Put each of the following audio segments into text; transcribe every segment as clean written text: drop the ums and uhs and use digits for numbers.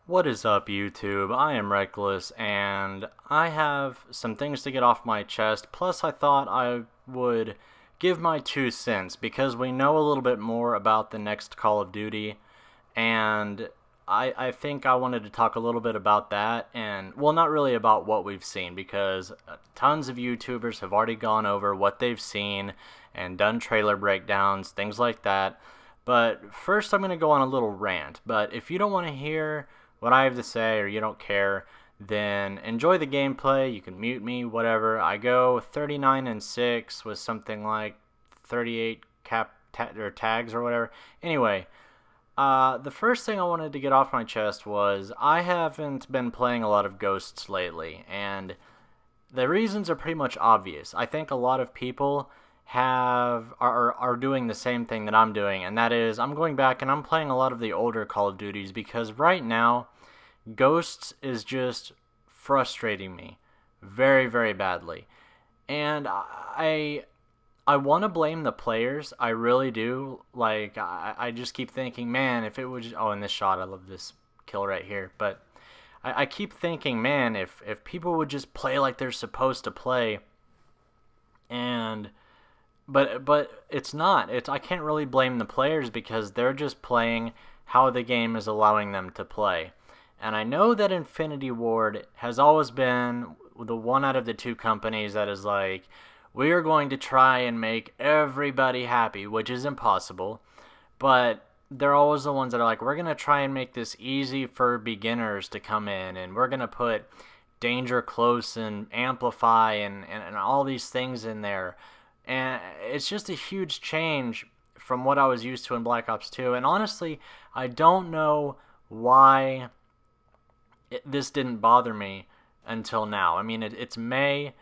What is up, YouTube? I am Reckless, and I have some things to get off my chest. Plus, I thought I would give my 2 cents because we know a little bit more about the next Call of Duty, and I think I wanted to talk a little bit about that, and, well, not really about what we've seen, because tons of YouTubers have already gone over what they've seen and done trailer breakdowns, things like that. But first, I'm going to go on a little rant. But if you don't want to hear what I have to say or you don't care, then enjoy the gameplay. You can mute me, whatever. I go 39-6 with something like 38 tags or whatever. Anyway, the first thing I wanted to get off my chest was I haven't been playing a lot of Ghosts lately, and the reasons are pretty much obvious. I think a lot of people are doing the same thing that I'm doing, and that is I'm going back and I'm playing a lot of the older Call of Duties because right now Ghosts is just frustrating me very, very badly. And I want to blame the players. I really do. Like, I just keep thinking, man, if it was... Oh, in this shot, I love this kill right here. But I keep thinking, man, if people would just play like they're supposed to play, and... But it's not. I can't really blame the players because they're just playing how the game is allowing them to play. And I know that Infinity Ward has always been the one out of the two companies that is like, we are going to try and make everybody happy, which is impossible. But they're always the ones that are like, we're going to try and make this easy for beginners to come in, and we're going to put danger close and amplify and all these things in there. And it's just a huge change from what I was used to in Black Ops 2. And honestly, I don't know why this didn't bother me until now. I mean, it's May.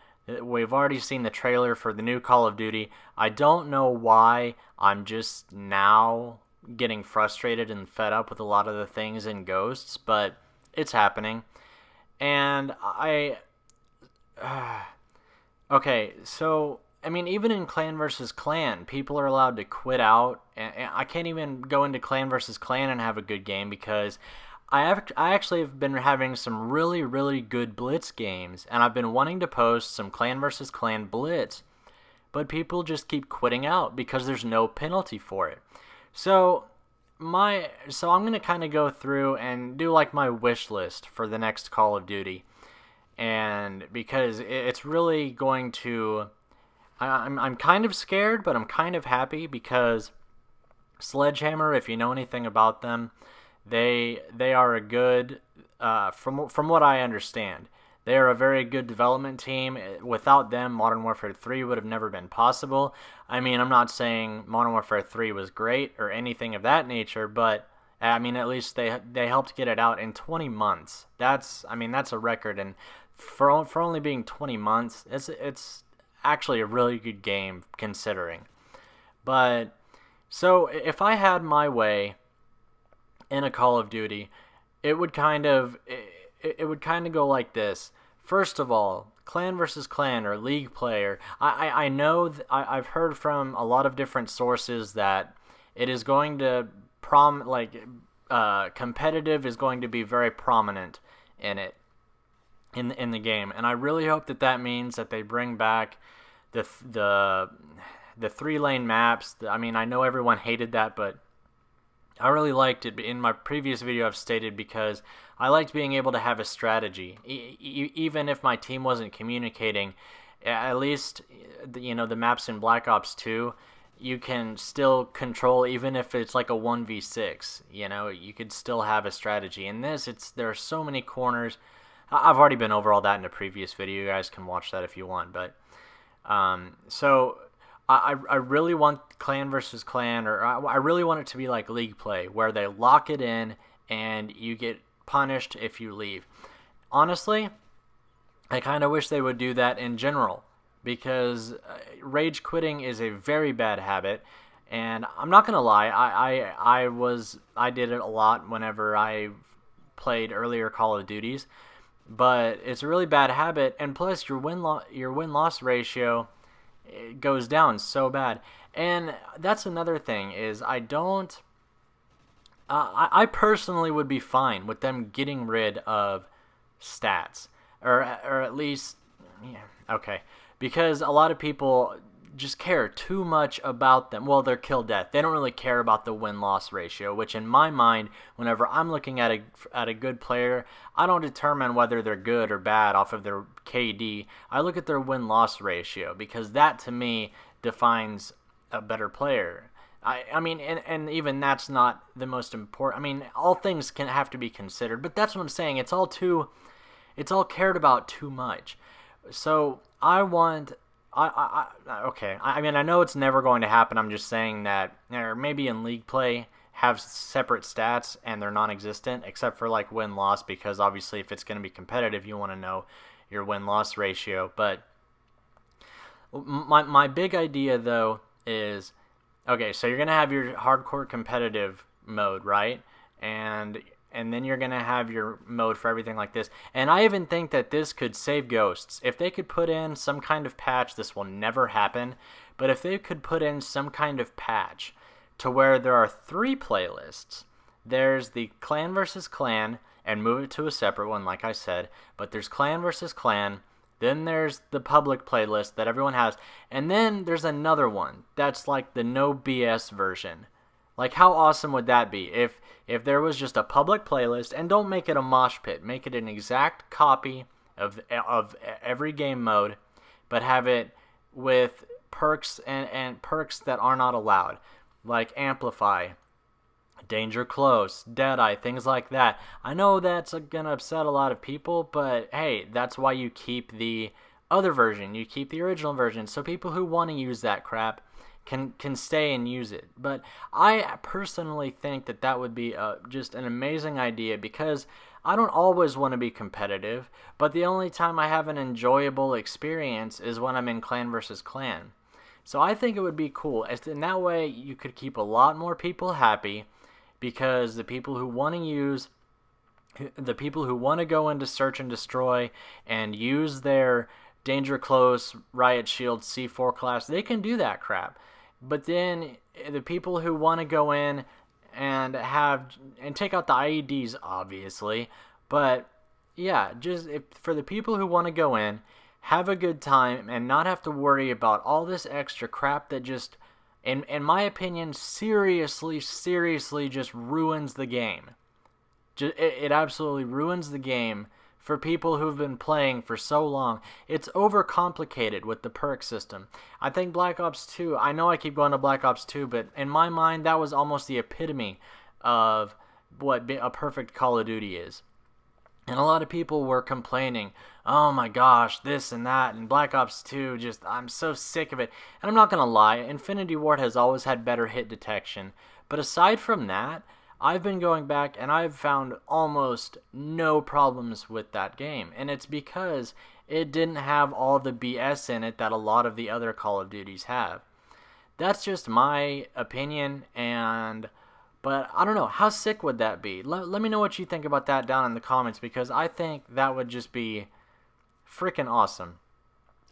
We've already seen the trailer for the new Call of Duty. I don't know why I'm just now getting frustrated and fed up with a lot of the things in Ghosts, but it's happening. And okay, so... I mean, even in Clan versus Clan, people are allowed to quit out, and I can't even go into Clan versus Clan and have a good game because I actually have been having some really, really good Blitz games, and I've been wanting to post some Clan versus Clan Blitz, but people just keep quitting out because there's no penalty for it. So I'm going to kind of go through and do like my wish list for the next Call of Duty, and because it's really going to... I'm kind of scared, but I'm kind of happy because Sledgehammer, if you know anything about them, they are a good, from what I understand, they are a very good development team. Without them, Modern Warfare 3 would have never been possible. I mean, I'm not saying Modern Warfare 3 was great or anything of that nature, but I mean, at least they helped get it out in 20 months. That's a record, and for only being 20 months, it's actually a really good game considering. But so if I had my way in a Call of Duty, it would kind of go like this. First of all, Clan versus Clan or League player. I know I've heard from a lot of different sources that it is going to competitive is going to be very prominent in it. In the game, and I really hope that means that they bring back the 3-lane maps. I mean, I know everyone hated that, but I really liked it. In my previous video, I've stated because I liked being able to have a strategy, even if my team wasn't communicating. At least, the maps in Black Ops 2, you can still control, even if it's like a 1v6. You could still have a strategy. In this, there are so many corners. I've already been over all that in a previous video. You guys can watch that if you want. But so I really want Clan versus Clan, or I really want it to be like League play, where they lock it in and you get punished if you leave. Honestly, I kind of wish they would do that in general, because rage quitting is a very bad habit. And I'm not gonna lie, I did it a lot whenever I played earlier Call of Duties. But it's a really bad habit, and plus your win-loss ratio goes down so bad. And that's another thing is I don't I personally would be fine with them getting rid of stats, or at least, yeah, okay, because a lot of people just care too much about them. Well, their kill death. They don't really care about the win-loss ratio, which in my mind, whenever I'm looking at a good player, I don't determine whether they're good or bad off of their KD. I look at their win-loss ratio, because that to me defines a better player. I mean, and even that's not the most important. I mean, all things can have to be considered, but that's what I'm saying. It's all cared about too much. So I want, okay. I mean, I know it's never going to happen. I'm just saying that, or maybe in league play, have separate stats and they're non-existent, except for like win-loss, because obviously if it's going to be competitive, you want to know your win-loss ratio. But my big idea though is, okay, so you're gonna have your hardcore competitive mode, right? And then you're gonna have your mode for everything like this. And I even think that this could save ghosts. If they could put in some kind of patch, this will never happen, but if they could put in some kind of patch to where there are 3 playlists. There's the clan versus clan, and move it to a separate one, like I said, but there's clan versus clan. Then there's the public playlist that everyone has. And then there's another one that's like the no BS version. Like, how awesome would that be if there was just a public playlist, and don't make it a mosh pit. Make it an exact copy of every game mode, but have it with perks and perks that are not allowed. Like Amplify, Danger Close, Deadeye, things like that. I know that's gonna upset a lot of people, but hey, that's why you keep the other version. You keep the original version, so people who want to use that crap can stay and use it. But I personally think that would be just an amazing idea, because I don't always want to be competitive, but the only time I have an enjoyable experience is when I'm in clan versus clan. So I think it would be cool. In that way, you could keep a lot more people happy, because the people who want to go into Search and Destroy and use their Danger Close, Riot Shield, C4 class, they can do that crap. But then the people who want to go in and take out the IEDs, obviously, but yeah, just for the people who want to go in, have a good time and not have to worry about all this extra crap that just, in my opinion, seriously just ruins the game. It absolutely ruins the game for people who've been playing for so long. It's overcomplicated with the perk system. I think Black Ops 2, I know I keep going to Black Ops 2, but in my mind, that was almost the epitome of what a perfect Call of Duty is. And a lot of people were complaining, oh my gosh, this and that, and Black Ops 2, just, I'm so sick of it. And I'm not going to lie, Infinity Ward has always had better hit detection. But aside from that, I've been going back and I've found almost no problems with that game. And it's because it didn't have all the BS in it that a lot of the other Call of Duties have. That's just my opinion, but I don't know, how sick would that be? Let me know what you think about that down in the comments, because I think that would just be freaking awesome.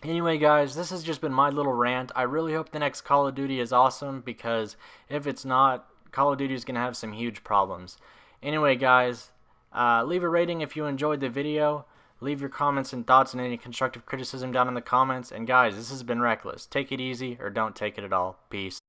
Anyway, guys, this has just been my little rant. I really hope the next Call of Duty is awesome, because if it's not, Call of Duty is going to have some huge problems. Anyway, guys, leave a rating if you enjoyed the video. Leave your comments and thoughts and any constructive criticism down in the comments. And guys, this has been Reckless. Take it easy or don't take it at all. Peace.